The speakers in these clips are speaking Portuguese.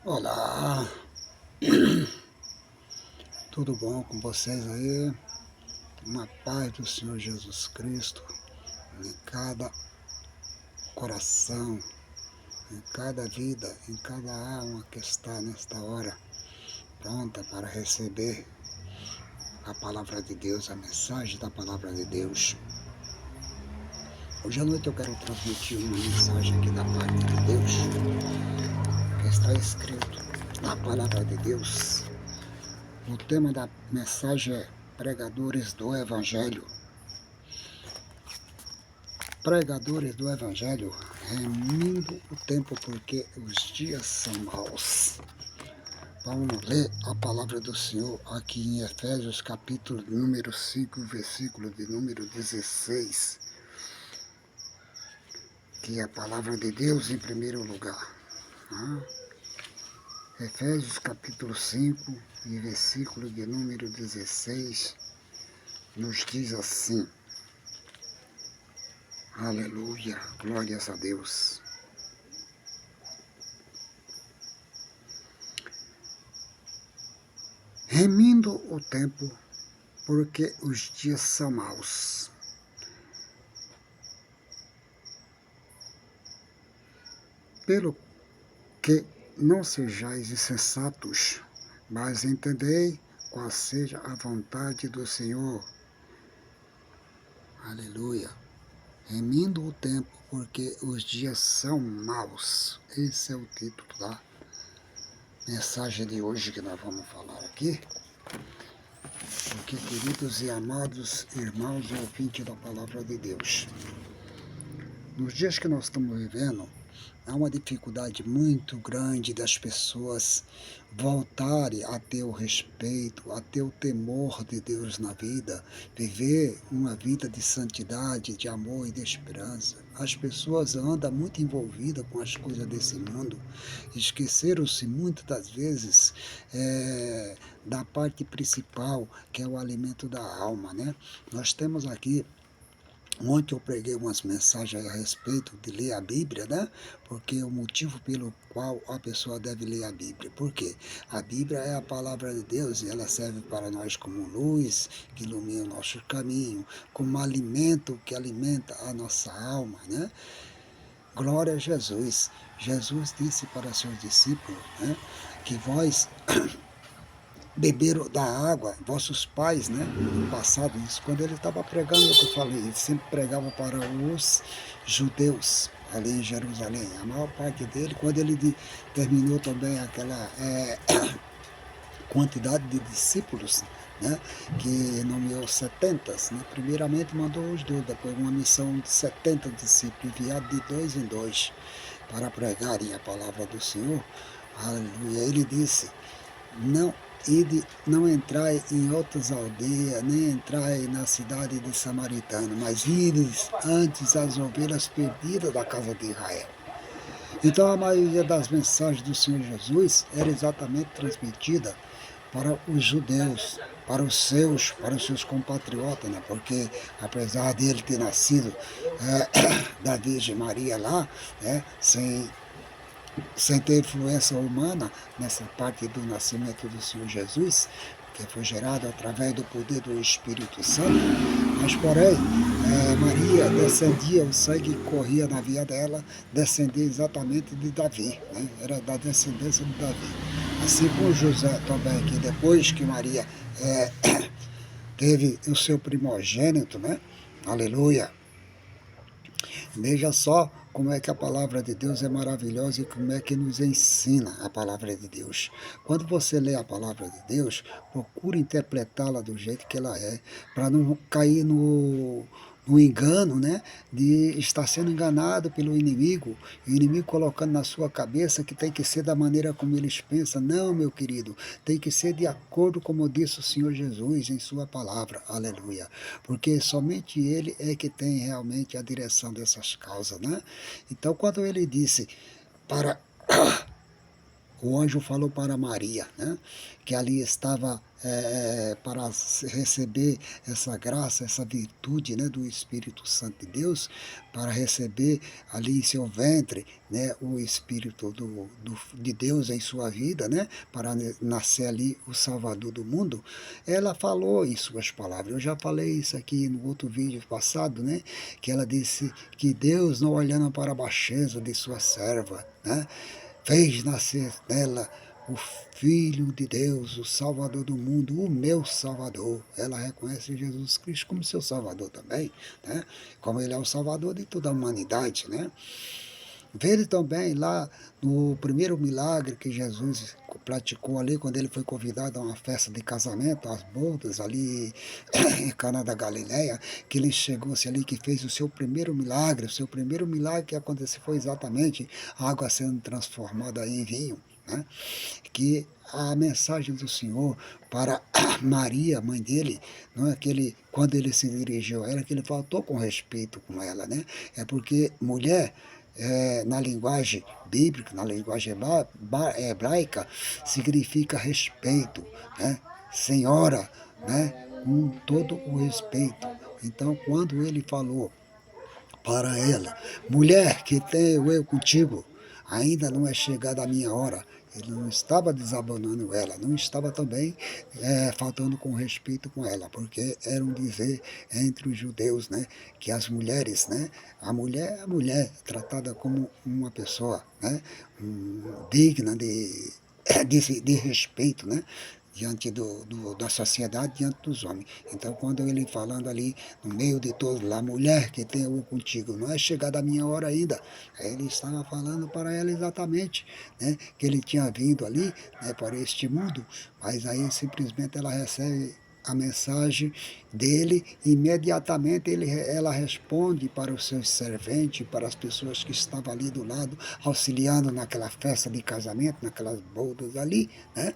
Olá, tudo bom com vocês aí? Uma paz do Senhor Jesus Cristo em cada coração, em cada vida, em cada alma que está nesta hora, pronta para receber a palavra de Deus, a mensagem da palavra de Deus. Hoje à noite eu quero transmitir uma mensagem aqui da parte de Deus, que está escrito na palavra de Deus. O tema da mensagem é Pregadores do Evangelho. Pregadores do Evangelho, remindo o tempo porque os dias são maus. Vamos ler a palavra do Senhor aqui em Efésios capítulo número 5, versículo de número 16, que é a palavra de Deus em primeiro lugar. Efésios capítulo 5 e versículo de número 16 nos diz assim: Aleluia, glórias a Deus. Remindo o tempo, porque os dias são maus. Pelo que não sejais insensatos, mas entendei qual seja a vontade do Senhor. Aleluia. Remindo o tempo, porque os dias são maus. Esse é o título da mensagem de hoje que nós vamos falar aqui. Porque, queridos e amados irmãos e ouvintes da palavra de Deus, nos dias que nós estamos vivendo, há uma dificuldade muito grande das pessoas voltarem a ter o respeito, a ter o temor de Deus na vida, viver uma vida de santidade, de amor e de esperança. As pessoas andam muito envolvidas com as coisas desse mundo, esqueceram-se muitas das vezes da parte principal, que é o alimento da alma, né? Nós temos aqui. Ontem eu preguei umas mensagens a respeito de ler a Bíblia, né? Porque o motivo pelo qual a pessoa deve ler a Bíblia. Por quê? A Bíblia é a palavra de Deus e ela serve para nós como luz que ilumina o nosso caminho, como alimento que alimenta a nossa alma, né? Glória a Jesus. Jesus disse para seus discípulos, né? Que vós beberam da água, vossos pais, né, no passado, isso quando ele estava pregando, o que eu falei, ele sempre pregava para os judeus, ali em Jerusalém, a maior parte dele, quando ele terminou também aquela quantidade de discípulos, né, que nomeou 70, né, primeiramente mandou os 12, depois uma missão de 70 discípulos, enviados de 2 em 2, para pregarem a palavra do Senhor, aleluia, ele disse, não entrai em outras aldeias, nem entrai na cidade de Samaritano, mas ides antes as ovelhas perdidas da casa de Israel. Então a maioria das mensagens do Senhor Jesus era exatamente transmitida para os judeus, para os seus compatriotas, né? Porque apesar dele ter nascido da Virgem Maria lá, né? Sem ter influência humana nessa parte do nascimento do Senhor Jesus, que foi gerado através do poder do Espírito Santo, mas porém, Maria descendia, o sangue que corria na via dela, descendia exatamente de Davi, né? Era da descendência de Davi. Assim como José também, que depois que Maria teve o seu primogênito, né? Aleluia! Veja só como é que a palavra de Deus é maravilhosa e como é que nos ensina a palavra de Deus. Quando você lê a palavra de Deus, procure interpretá-la do jeito que ela é, para não cair no engano, né, de estar sendo enganado pelo inimigo, e o inimigo colocando na sua cabeça que tem que ser da maneira como eles pensam. Não, meu querido, tem que ser de acordo como disse o Senhor Jesus em sua palavra, aleluia, porque somente Ele é que tem realmente a direção dessas causas, né? Então, quando Ele disse para o anjo falou para Maria, né, que ali estava para receber essa graça, essa virtude, né, do Espírito Santo de Deus, para receber ali em seu ventre, né, o Espírito de Deus em sua vida, né, para nascer ali o Salvador do mundo. Ela falou em suas palavras. Eu já falei isso aqui no outro vídeo passado, né, que ela disse que Deus, não olhando para a baixeza de sua serva, né, fez nascer nela o Filho de Deus, o Salvador do mundo, o meu Salvador. Ela reconhece Jesus Cristo como seu Salvador também, né? Como ele é o Salvador de toda a humanidade, né? Veja também lá no primeiro milagre que Jesus praticou ali, quando ele foi convidado a uma festa de casamento, às bodas ali em Cana da Galileia, que ele chegou-se ali, que fez o seu primeiro milagre. O seu primeiro milagre que aconteceu foi exatamente a água sendo transformada em vinho, né? Que a mensagem do Senhor para Maria, mãe dele, não é que ele, quando ele se dirigiu a ela, que ele faltou com respeito com ela, né? É porque mulher, na linguagem bíblica, na linguagem hebraica, significa respeito, né? Senhora, né? Com todo o respeito. Então, quando ele falou para ela, mulher, que tenho eu contigo, ainda não é chegada a minha hora. Ele não estava desabonando ela, não estava também faltando com respeito com ela, porque era um dizer entre os judeus, né, que as mulheres, né, a mulher tratada como uma pessoa, né, digna de respeito, né, diante da sociedade, diante dos homens. Então, quando ele falando ali, no meio de todos lá, mulher que tem eu contigo, não é chegada a minha hora ainda. Aí ele estava falando para ela exatamente, né, que ele tinha vindo ali, né, para este mundo, mas aí simplesmente ela recebe a mensagem dele, imediatamente ela responde para os seus serventes, para as pessoas que estavam ali do lado, auxiliando naquela festa de casamento, naquelas bodas ali, né?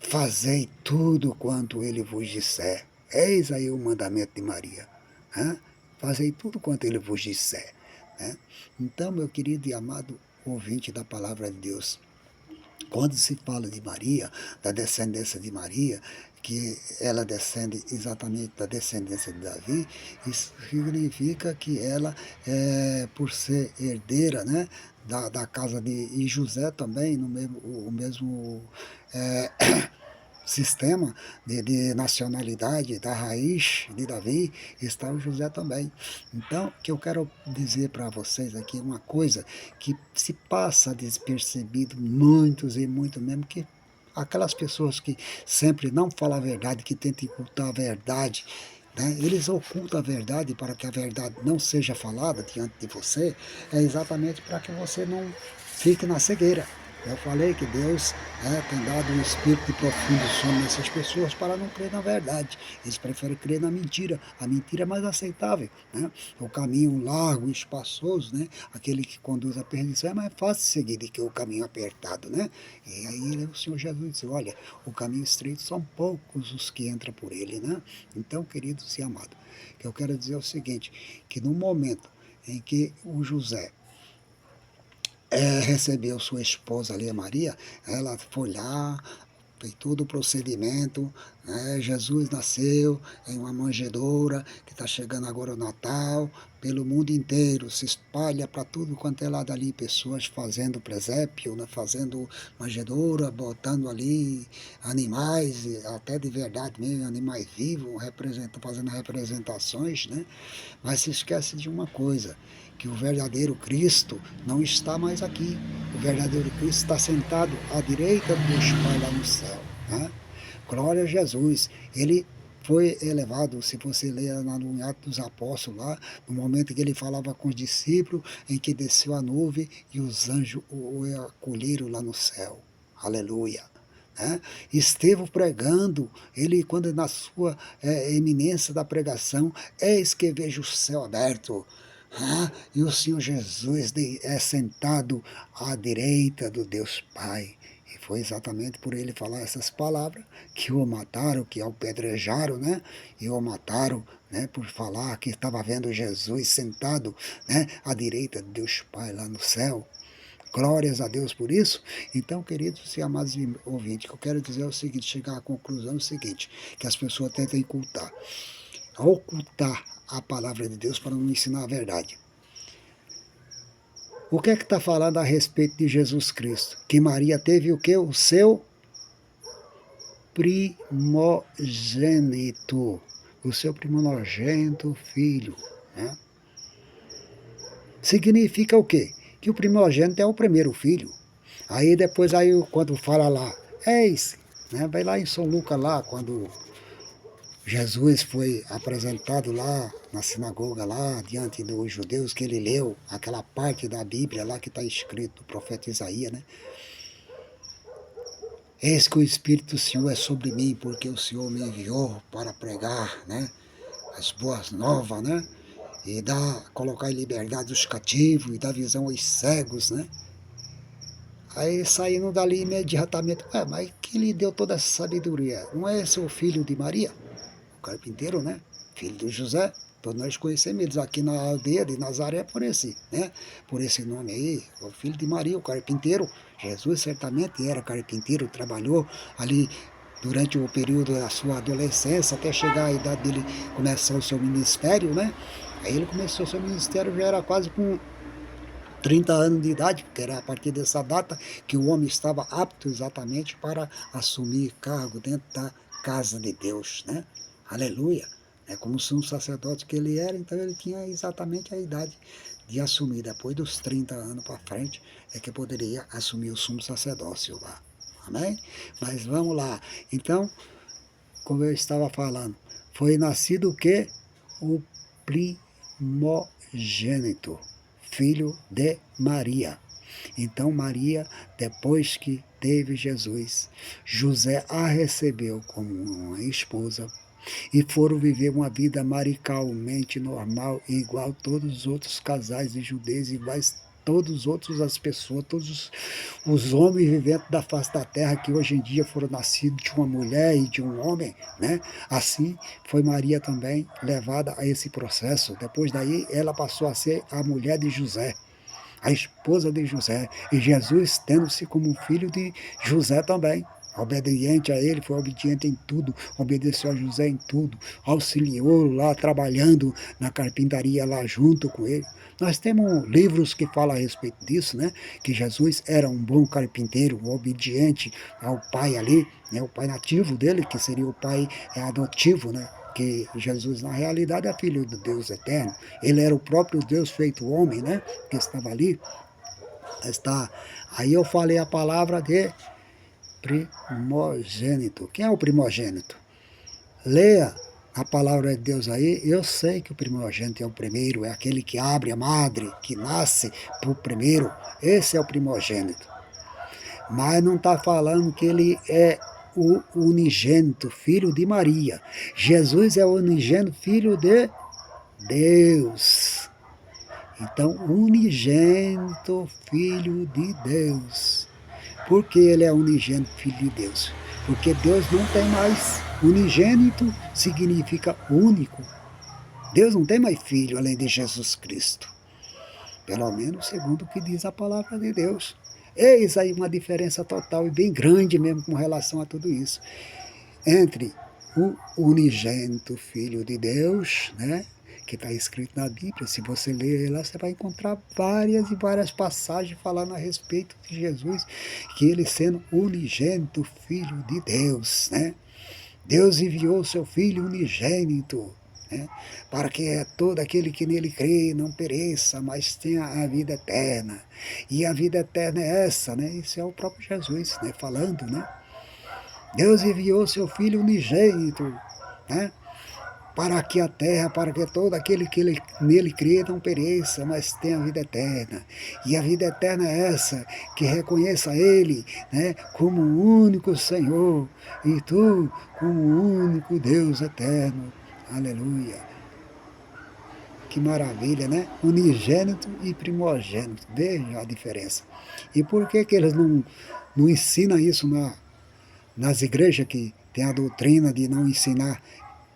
Fazei tudo quanto ele vos disser. Eis aí o mandamento de Maria. Né? Fazei tudo quanto ele vos disser. Né? Então, meu querido e amado ouvinte da palavra de Deus, quando se fala de Maria, da descendência de Maria, que ela descende exatamente da descendência de Davi, isso significa que ela, por ser herdeira, né, da casa de e José também, no mesmo, o mesmo é, sistema de nacionalidade da raiz de Davi, está o José também. Então, o que eu quero dizer para vocês aqui, uma coisa que se passa despercebido, muitos e muito mesmo, que aquelas pessoas que sempre não falam a verdade, que tentam ocultar a verdade, né? Eles ocultam a verdade para que a verdade não seja falada diante de você, é exatamente para que você não fique na cegueira. Eu falei que Deus tem dado um espírito de profundo sono nessas pessoas para não crer na verdade. Eles preferem crer na mentira. A mentira é mais aceitável, né? O caminho largo e espaçoso, né, aquele que conduz à perdição, é mais fácil de seguir do que o caminho apertado, né? E aí o Senhor Jesus disse, olha, o caminho estreito são poucos os que entram por ele, né? Então, queridos e amados, o que eu quero dizer é o seguinte, que no momento em que o José recebeu sua esposa ali, a Maria, ela foi lá, fez todo o procedimento, né? Jesus nasceu em uma manjedoura, que está chegando agora o Natal, pelo mundo inteiro, se espalha para tudo quanto é lado ali, pessoas fazendo presépio, né? Fazendo manjedoura, botando ali animais, até de verdade mesmo, animais vivos, fazendo representações, né? Mas se esquece de uma coisa, que o verdadeiro Cristo não está mais aqui. O verdadeiro Cristo está sentado à direita do Deus Pai lá no céu. Né? Glória a Jesus. Ele foi elevado, se você ler no Atos dos Apóstolos lá, no momento que ele falava com os discípulos, em que desceu a nuvem e os anjos o acolheram lá no céu. Aleluia. Né? Esteve pregando, ele quando na sua eminência da pregação, eis que vejo o céu aberto, e o Senhor Jesus é sentado à direita do Deus Pai. E foi exatamente por ele falar essas palavras que o mataram, que o apedrejaram, né? E o mataram, né? Por falar que estava vendo Jesus sentado, né? À direita de Deus Pai lá no céu. Glórias a Deus por isso. Então, queridos e amados ouvintes, o que eu quero dizer é o seguinte, chegar à conclusão é o seguinte, que as pessoas tentam ocultar a palavra de Deus para não ensinar a verdade. O que é que está falando a respeito de Jesus Cristo? Que Maria teve o quê? O seu primogênito. O seu primogênito filho. Né? Significa o quê? Que o primogênito é o primeiro filho. Aí depois, quando fala lá, eis, né? Vai lá em São Lucas lá, quando Jesus foi apresentado lá na sinagoga lá, diante dos judeus, que ele leu aquela parte da Bíblia lá que está escrito, o profeta Isaías, né? Eis que o Espírito do Senhor é sobre mim, porque o Senhor me enviou para pregar, né? As boas novas, né? E colocar em liberdade os cativos e dar visão aos cegos, né? Aí saindo dali imediatamente, mas quem lhe deu toda essa sabedoria? Não é esse o filho de Maria? O carpinteiro, né? Filho de José. Todos nós conhecemos eles aqui na aldeia de Nazaré por né? Por esse nome aí, o filho de Maria, o carpinteiro. Jesus certamente era carpinteiro, trabalhou ali durante o período da sua adolescência, até chegar à idade dele começar o seu ministério, né? Aí ele começou o seu ministério, já era quase com 30 anos de idade, porque era a partir dessa data que o homem estava apto exatamente para assumir cargo dentro da casa de Deus, né? Aleluia! Como sumo sacerdote que ele era, então ele tinha exatamente a idade de assumir. Depois dos 30 anos para frente, é que poderia assumir o sumo sacerdócio lá. Amém? Mas vamos lá. Então, como eu estava falando, foi nascido o quê? O primogênito, filho de Maria. Então Maria, depois que teve Jesus, José a recebeu como uma esposa e foram viver uma vida maricalmente normal, igual a todos os outros casais de judeus, iguais todos os outros, as pessoas, todos os homens vivendo da face da terra que hoje em dia foram nascidos de uma mulher e de um homem, né? Assim foi Maria também levada a esse processo. Depois daí ela passou a ser a mulher de José, a esposa de José, e Jesus tendo-se como filho de José também. Obediente a ele, foi obediente em tudo, obedeceu a José em tudo, auxiliou lá, trabalhando na carpintaria lá junto com ele. Nós temos livros que falam a respeito disso, né? Que Jesus era um bom carpinteiro, obediente ao pai ali, né? O pai nativo dele, que seria o pai adotivo, né? Que Jesus, na realidade, é filho do Deus eterno. Ele era o próprio Deus feito homem, né? Que estava ali. Aí eu falei a palavra de primogênito. Quem é o primogênito? Leia a palavra de Deus aí. Eu sei que o primogênito é o primeiro, é aquele que abre a madre, que nasce por primeiro. Esse é o primogênito. Mas não está falando que ele é o unigênito, filho de Maria. Jesus é o unigênito, filho de Deus. Então, unigênito, filho de Deus. Por que ele é unigênito, filho de Deus? Porque Deus não tem mais. Unigênito significa único. Deus não tem mais filho além de Jesus Cristo. Pelo menos segundo o que diz a palavra de Deus. Eis aí uma diferença total e bem grande mesmo com relação a tudo isso. Entre o unigênito Filho de Deus, né? Que está escrito na Bíblia. Se você ler lá, você vai encontrar várias e várias passagens falando a respeito de Jesus, que ele sendo unigênito Filho de Deus, né? Deus enviou o seu Filho unigênito, né? Para que todo aquele que nele crê não pereça, mas tenha a vida eterna. E a vida eterna é essa, né? Isso é o próprio Jesus, né? Falando, né? Deus enviou seu Filho unigênito, né? Para que a terra, para que todo aquele que nele crê não pereça, mas tenha a vida eterna. E a vida eterna é essa, que reconheça Ele, né, como o único Senhor, e tu como o único Deus eterno. Aleluia. Que maravilha, né? Unigênito e primogênito. Veja a diferença. E por que eles não ensinam isso nas igrejas que tem a doutrina de não ensinar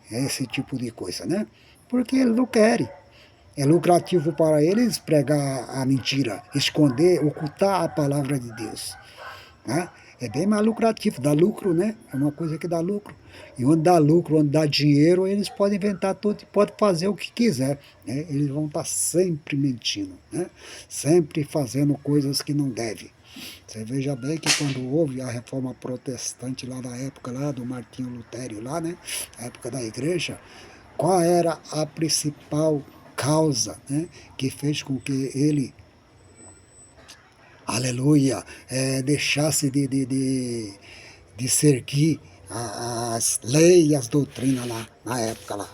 esse tipo de coisa, né? Porque eles não querem. É lucrativo para eles pregar a mentira, esconder, ocultar a palavra de Deus, né? É bem mais lucrativo, dá lucro, né? É uma coisa que dá lucro. E onde dá lucro, onde dá dinheiro, eles podem inventar tudo, podem fazer o que quiser, né? Eles vão estar sempre mentindo, né? Sempre fazendo coisas que não devem. Você veja bem que quando houve a reforma protestante lá na época lá do Martinho Lutério lá, né? Na época da igreja, qual era a principal causa, né? Que fez com que ele, aleluia, deixasse de seguir as leis e as doutrinas lá, na época lá.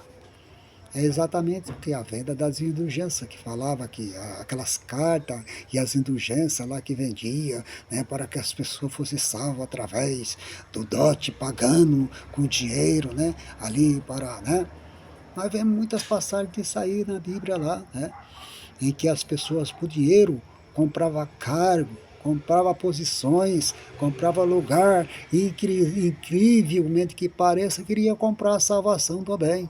É exatamente porque a venda das indulgências, que falava que aquelas cartas e as indulgências lá que vendia, né, para que as pessoas fossem salvas através do dote pagando com dinheiro, né, ali para, né. Nós vemos muitas passagens disso aí na Bíblia lá, né, em que as pessoas por dinheiro compravam cargo, comprava posições, comprava lugar, e incrivelmente que pareça, queria comprar a salvação também,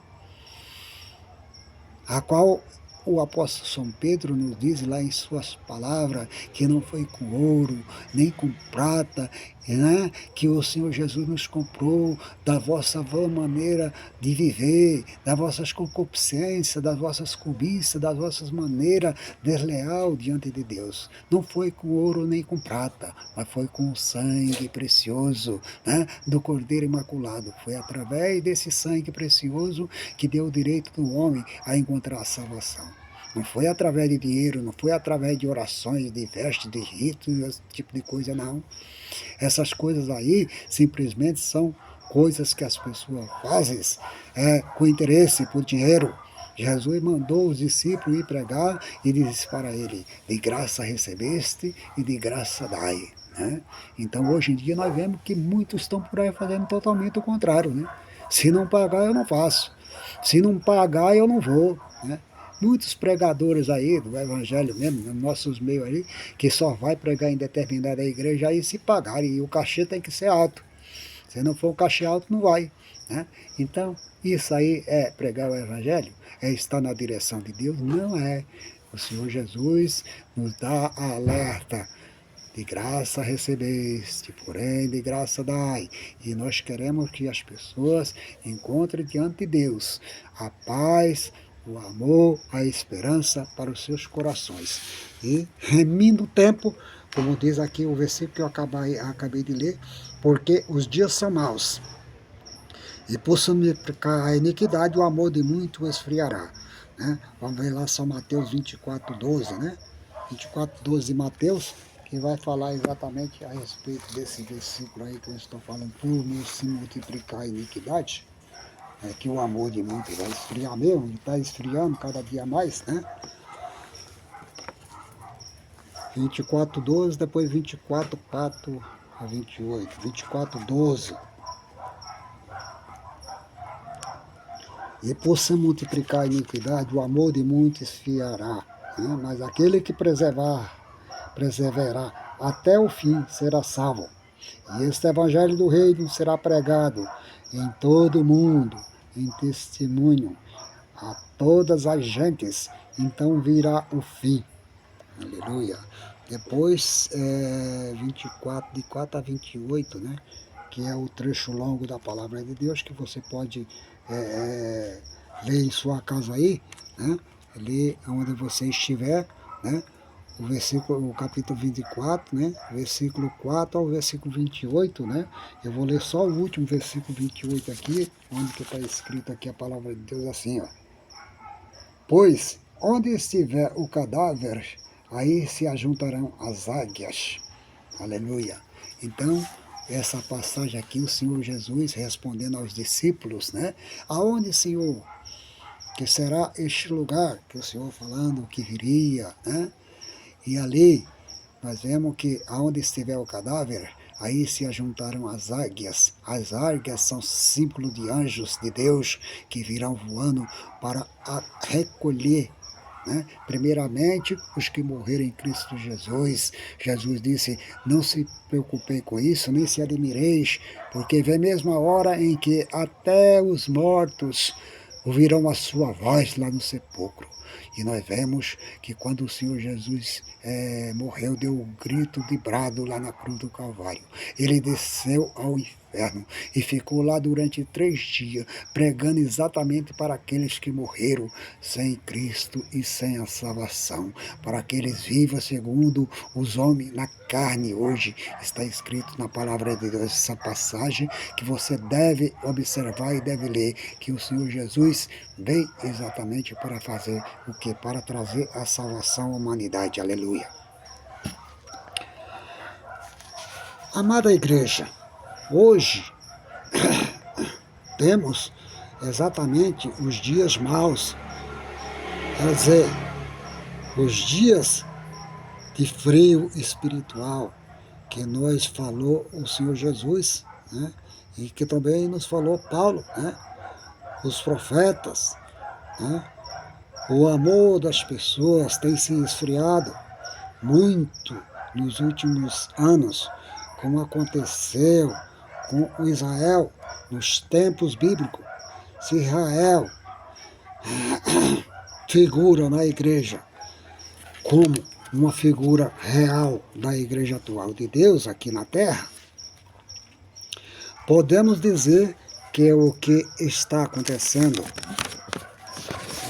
a qual o apóstolo São Pedro nos diz lá em suas palavras que não foi com ouro, nem com prata, né, que o Senhor Jesus nos comprou da vossa vã maneira de viver, das vossas concupiscências, das vossas cobiças, das vossas maneiras desleal diante de Deus. Não foi com ouro nem com prata, mas foi com o sangue precioso, né, do Cordeiro Imaculado. Foi através desse sangue precioso que deu o direito do homem a encontrar a salvação. Não foi através de dinheiro, não foi através de orações, de vestes, de ritos, esse tipo de coisa, não. Essas coisas aí simplesmente são coisas que as pessoas fazem com interesse, por dinheiro. Jesus mandou os discípulos ir pregar e disse para ele, de graça recebeste e de graça dai. Né? Então hoje em dia nós vemos que muitos estão por aí fazendo totalmente o contrário. Né? Se não pagar eu não faço, se não pagar eu não vou. Né? Muitos pregadores aí do evangelho mesmo, nos nossos meios aí, que só vai pregar em determinada igreja aí se pagarem, e o cachê tem que ser alto. Se não for um cachê alto, não vai. Né? Então, isso aí é pregar o evangelho? É estar na direção de Deus? Não é. O Senhor Jesus nos dá alerta. De graça recebeste, porém de graça dai. E nós queremos que as pessoas encontrem diante de Deus a paz, o amor, a esperança para os seus corações. E remindo o tempo, como diz aqui o versículo que eu acabei de ler, porque os dias são maus. E por multiplicar a iniquidade, o amor de muito esfriará. Né? Vamos ver lá São Mateus 24:12, né? 24:12 de Mateus, que vai falar exatamente a respeito desse versículo aí que eu estou falando, por se multiplicar a iniquidade, que o amor de muitos vai esfriar mesmo, e está esfriando cada dia mais, né? 24:12, depois 24:4 a 28, 24:12. E por se multiplicar a iniquidade, o amor de muitos esfriará, né? Mas aquele que perseverar até o fim será salvo. E este evangelho do reino será pregado em todo o mundo, em testemunho a todas as gentes, então virá o fim. Aleluia. Depois, 24, de 4 a 28, né? Que é o trecho longo da palavra de Deus, que você pode ler em sua casa aí, né? Ler onde você estiver, né? O capítulo 24, né? Versículo 4 ao versículo 28, né? Eu vou ler só o último versículo 28 aqui, onde que está escrito aqui a palavra de Deus assim, ó. Pois, onde estiver o cadáver, aí se ajuntarão as águias. Aleluia. Então, essa passagem aqui, o Senhor Jesus respondendo aos discípulos, né? Aonde, Senhor, que será este lugar que o Senhor falando que viria, né? E ali, nós vemos que aonde estiver o cadáver, aí se ajuntaram as águias. As águias são símbolo de anjos de Deus que virão voando para recolher, né? Primeiramente, os que morreram em Cristo Jesus. Jesus disse, não se preocupem com isso, nem se admireis, porque vem mesmo a hora em que até os mortos ouvirão a sua voz lá no sepulcro. E nós vemos que quando o Senhor Jesus morreu, deu um grito de brado lá na cruz do Calvário. Ele desceu ao inferno e ficou lá durante 3 dias, pregando exatamente para aqueles que morreram sem Cristo e sem a salvação, para que eles vivam segundo os homens na carne hoje. Está escrito na palavra de Deus essa passagem que você deve observar e deve ler, que o Senhor Jesus veio exatamente para fazer o que? Para trazer a salvação à humanidade. Aleluia. Amada igreja, hoje temos exatamente os dias maus, quer dizer, os dias de frio espiritual, que nos falou o Senhor Jesus, né? E que também nos falou Paulo, né? Os profetas, né? O amor das pessoas tem se esfriado muito nos últimos anos, como aconteceu com o Israel nos tempos bíblicos. Se Israel figura na igreja como uma figura real da igreja atual de Deus aqui na terra, podemos dizer que o que está acontecendo,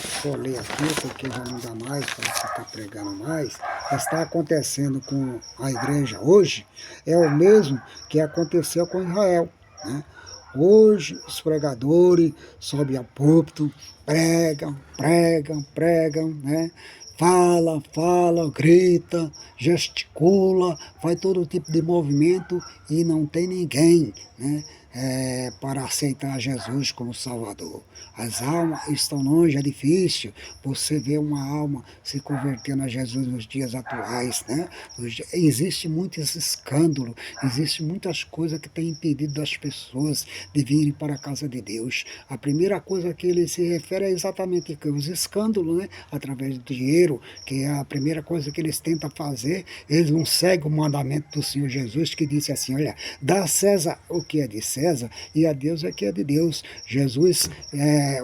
deixa eu ler aqui porque já não dá mais para ficar pregando mais, está acontecendo com a igreja hoje, é o mesmo que aconteceu com Israel, né? Hoje os pregadores sobem ao púlpito, pregam, né? Fala, grita, gesticula, faz todo tipo de movimento e não tem ninguém, né? Para aceitar Jesus como Salvador. As almas estão longe, é difícil você ver uma alma se convertendo a Jesus nos dias atuais, né? Existe muito esse escândalo, existe muitas coisas que têm impedido as pessoas de virem para a casa de Deus. A primeira coisa que ele se refere é exatamente os escândalos, né? Através do dinheiro, que é a primeira coisa que eles tentam fazer. Eles não seguem o mandamento do Senhor Jesus, que disse assim, olha, dá a César o que é de César e a Deus o que é de Deus. Jesus,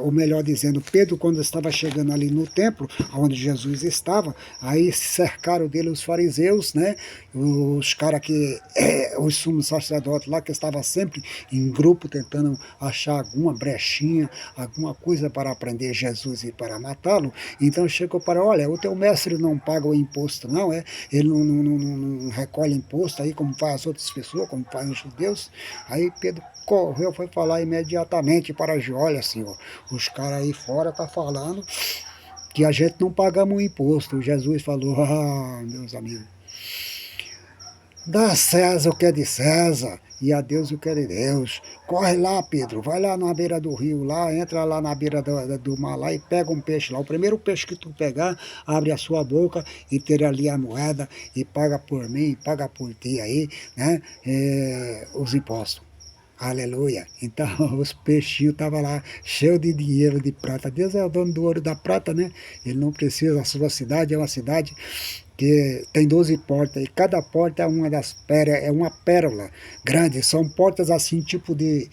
ou melhor dizendo, Pedro, quando estava chegando ali no templo, onde Jesus estava, aí cercaram dele os fariseus, né? Os caras que, os sumos sacerdotes lá, que estavam sempre em grupo tentando achar alguma brechinha, alguma coisa para prender Jesus e para matá-lo. Então chegou para, olha, o teu mestre não paga o imposto não, ele não recolhe imposto aí como faz as outras pessoas, como fazem os judeus. Aí Pedro correu, foi falar imediatamente para a olha, senhor, os caras aí fora tá falando que a gente não pagamos o imposto. Jesus falou, meus amigos, dá a César o que é de César e a Deus o que é de Deus. Corre lá, Pedro, vai lá na beira do rio, lá, entra lá na beira do mar lá e pega um peixe lá. O primeiro peixe que tu pegar, abre a sua boca e tira ali a moeda e paga por mim, paga por ti aí, né, os impostos. Aleluia. Então os peixinhos estavam lá, cheios de dinheiro, de prata. Deus é o dono do ouro e da prata, né? Ele não precisa. A sua cidade é uma cidade que tem 12 portas, e cada porta é uma das pérolas, é uma pérola grande. São portas assim, tipo de...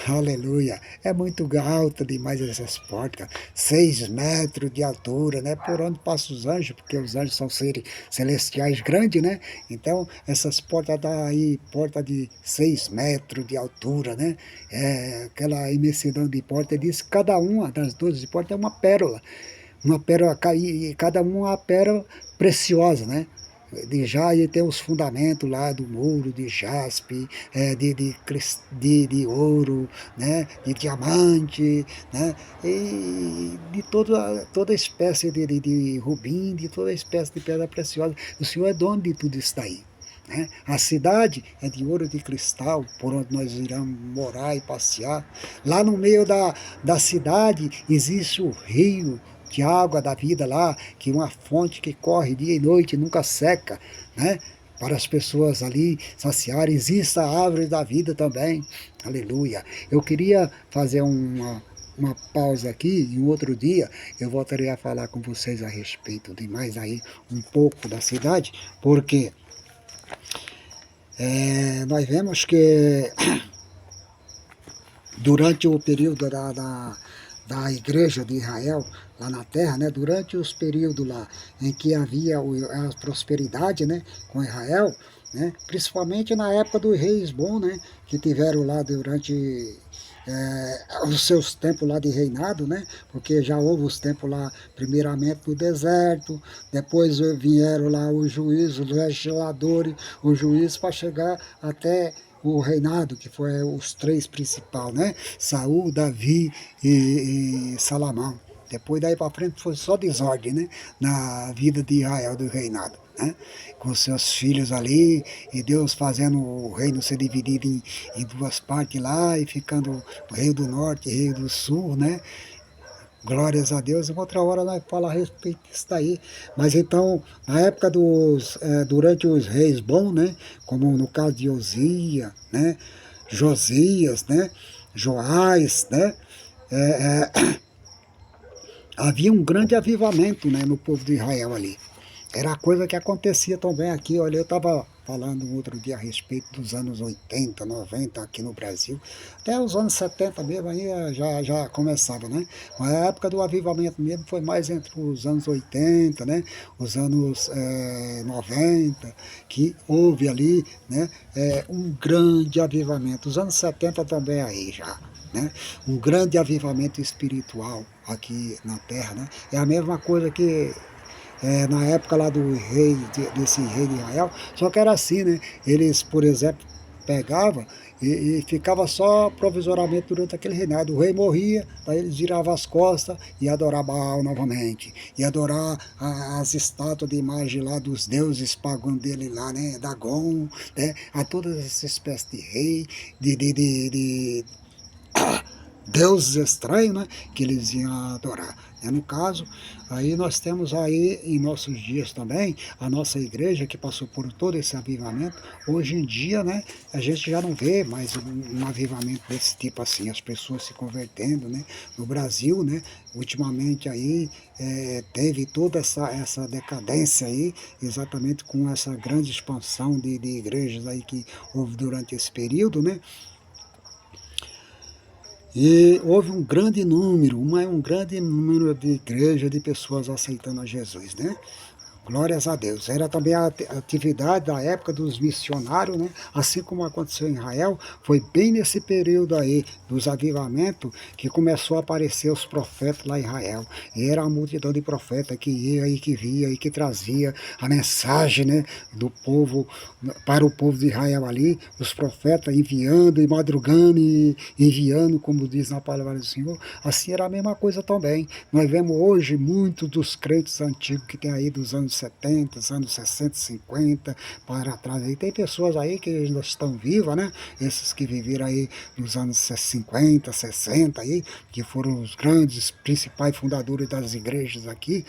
Aleluia. É muito alta demais essas portas. 6 metros de altura, né? Por onde passam os anjos, porque os anjos são seres celestiais grandes, né? Então, essas portas dá aí, porta de 6 metros de altura, né? Aquela imensidão de porta, diz que cada uma das 12 portas é uma pérola, e cada uma é uma pérola preciosa, né? Já tem os fundamentos lá do muro de jaspe, de ouro, né? De diamante, né? E de toda espécie de rubim, de toda espécie de pedra preciosa. O Senhor é dono de tudo isso daí. Né? A cidade é de ouro de cristal, por onde nós iremos morar e passear. Lá no meio da cidade existe o rio de água da vida lá, que é uma fonte que corre dia e noite, nunca seca, né? Para as pessoas ali saciarem. Existe a árvore da vida também, aleluia. Eu queria fazer uma pausa aqui, e um outro dia eu voltarei a falar com vocês a respeito de mais aí um pouco da cidade, porque nós vemos que durante o período da igreja de Israel lá na terra, né, durante os períodos lá em que havia a prosperidade, né, com Israel, né, principalmente na época dos reis bons, né, que tiveram lá durante os seus tempos lá de reinado, né, porque já houve os tempos lá, primeiramente no deserto, depois vieram lá os juízes, os legisladores, os juízes para chegar até o reinado, que foi os três principais, né? Saul, Davi e Salomão. Depois daí para frente foi só desordem, né? Na vida de Israel, do reinado, né? Com seus filhos ali, e Deus fazendo o reino ser dividido em duas partes lá, e ficando o rei do norte e rei do sul, né? Glórias a Deus. Em outra hora nós falamos a respeito disso daí. Mas então, na época durante os reis bons, né? Como no caso de Osias, né? Josias, né? Joás, né? É, é, havia um grande avivamento, né, no povo de Israel ali. Era a coisa que acontecia também aqui. Olha, eu estava falando um outro dia a respeito dos anos 80, 90 aqui no Brasil. Até os anos 70 mesmo aí já começava, né? Mas a época do avivamento mesmo foi mais entre os anos 80, né? Os anos 90, que houve ali, né? Um grande avivamento. Os anos 70 também aí já. Né? Um grande avivamento espiritual aqui na Terra, né? É a mesma coisa que na época lá do rei, desse rei de Israel, só que era assim, né? Eles, por exemplo, pegavam e ficava só provisoriamente durante aquele reinado. O rei morria, daí eles viravam as costas e adorar Baal novamente. E adorar as estátuas de imagem lá dos deuses pagãos dele lá, né? Dagon, né? A todas essas espécies de rei, de deuses estranhos, né, que eles iam adorar. No caso, aí nós temos aí em nossos dias também a nossa igreja que passou por todo esse avivamento. Hoje em dia, né, a gente já não vê mais um avivamento desse tipo assim, as pessoas se convertendo, né. No Brasil, né, ultimamente aí teve toda essa decadência aí, exatamente com essa grande expansão de igrejas aí que houve durante esse período, né. E houve um grande número de igrejas, de pessoas aceitando a Jesus, né? Glórias a Deus. Era também a atividade da época dos missionários, né? Assim como aconteceu em Israel, foi bem nesse período aí dos avivamentos que começou a aparecer os profetas lá em Israel. E era uma multidão de profetas que ia e que via e que trazia a mensagem, né, do povo para o povo de Israel ali, os profetas enviando e madrugando e enviando, como diz na palavra do Senhor. Assim era a mesma coisa também. Nós vemos hoje muitos dos crentes antigos que tem aí dos anos 70, anos 60, 50, para trás aí. Tem pessoas aí que ainda estão vivas, né? Esses que viveram aí nos anos 50, 60 aí, que foram os grandes, principais fundadores das igrejas aqui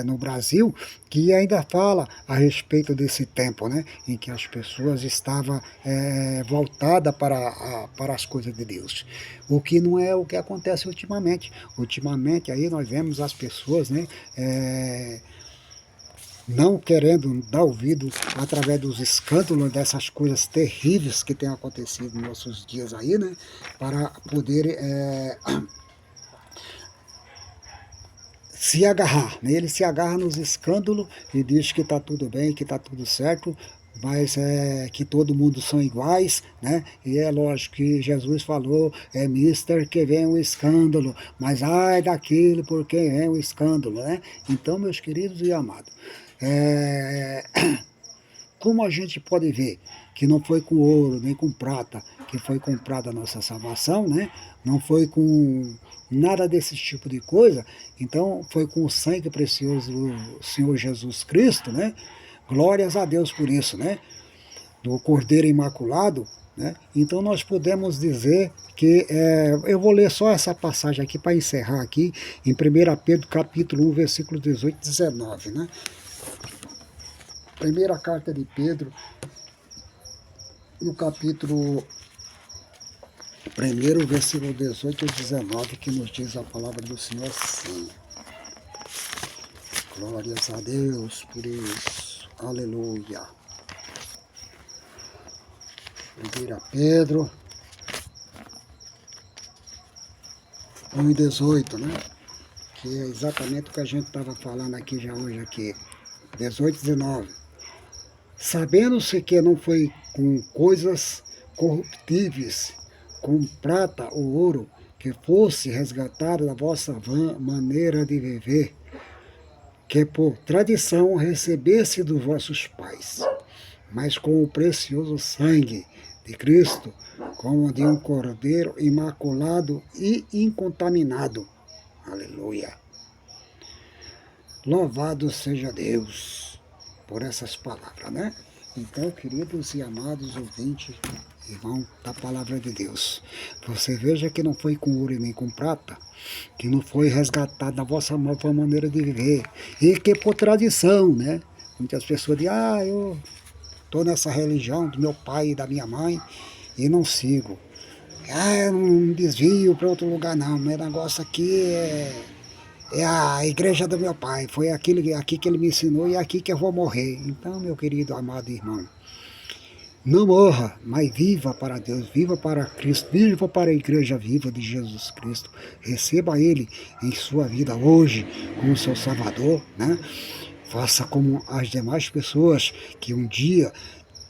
no Brasil, que ainda fala a respeito desse tempo, né? Em que as pessoas estavam voltadas para as coisas de Deus. O que não é o que acontece ultimamente. Ultimamente aí nós vemos as pessoas, né? Não querendo dar ouvido através dos escândalos dessas coisas terríveis que têm acontecido nos nossos dias aí, né? Para poder se agarrar, né? Ele se agarra nos escândalos e diz que está tudo bem, que está tudo certo, mas que todo mundo são iguais, né? E é lógico que Jesus falou, mister, que vem o escândalo, mas ai daquele por quem vem o escândalo, né? Então, meus queridos e amados, é, como a gente pode ver que não foi com ouro nem com prata que foi comprada a nossa salvação, né? Não foi com nada desse tipo de coisa, então foi com o sangue precioso do Senhor Jesus Cristo, né? Glórias a Deus por isso, né? Do Cordeiro Imaculado, né? Então nós podemos dizer que, eu vou ler só essa passagem aqui para encerrar aqui, em 1 Pedro capítulo 1, versículo 18 e 19, né? Primeira carta de Pedro, no capítulo 1, versículo 18 e 19, que nos diz a palavra do Senhor assim. Glórias a Deus por isso. Aleluia. 1 Pedro, 1:18, né? Que é exatamente o que a gente estava falando aqui já hoje aqui. 18:19. Sabendo-se que não foi com coisas corruptíveis, com prata ou ouro, que fosse resgatada da vossa vã maneira de viver, que por tradição recebesse dos vossos pais, mas com o precioso sangue de Cristo, como de um cordeiro imaculado e incontaminado. Aleluia! Louvado seja Deus por essas palavras, né? Então, queridos e amados ouvintes, irmão da palavra de Deus, você veja que não foi com ouro e nem com prata, que não foi resgatado da vossa nova maneira de viver, e que por tradição, né? Muitas pessoas dizem, eu estou nessa religião do meu pai e da minha mãe e não sigo. Eu não desvio para outro lugar não, meu negócio aqui é a igreja do meu pai, foi aqui que ele me ensinou e é aqui que eu vou morrer. Então, meu querido, amado irmão, não morra, mas viva para Deus, viva para Cristo, viva para a igreja viva de Jesus Cristo. Receba Ele em sua vida hoje como seu Salvador, né? Faça como as demais pessoas que um dia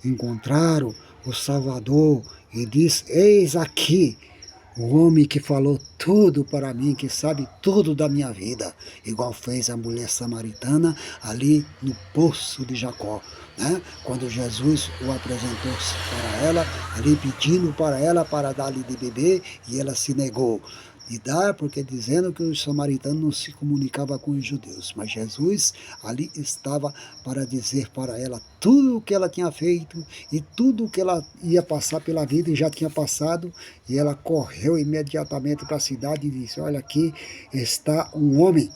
encontraram o Salvador e diz, eis aqui o homem que falou tudo para mim, que sabe tudo da minha vida, igual fez a mulher samaritana ali no poço de Jacó, né? Quando Jesus o apresentou para ela, ali pedindo para ela para dar-lhe de beber, e ela se negou de dar, porque dizendo que os samaritanos não se comunicavam com os judeus, mas Jesus ali estava para dizer para ela tudo o que ela tinha feito e tudo o que ela ia passar pela vida e já tinha passado, e ela correu imediatamente para a cidade e disse, olha, aqui está um homem,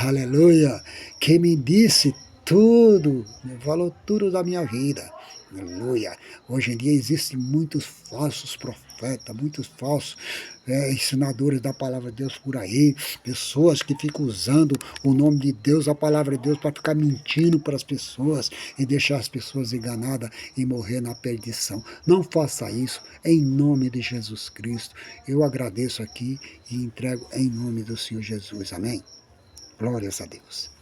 aleluia, que me disse tudo, me falou tudo da minha vida. Aleluia. Hoje em dia existem muitos falsos profetas, muitos falsos ensinadores da palavra de Deus por aí, pessoas que ficam usando o nome de Deus, a palavra de Deus, para ficar mentindo para as pessoas e deixar as pessoas enganadas e morrer na perdição. Não faça isso, em nome de Jesus Cristo. Eu agradeço aqui e entrego em nome do Senhor Jesus. Amém? Glórias a Deus.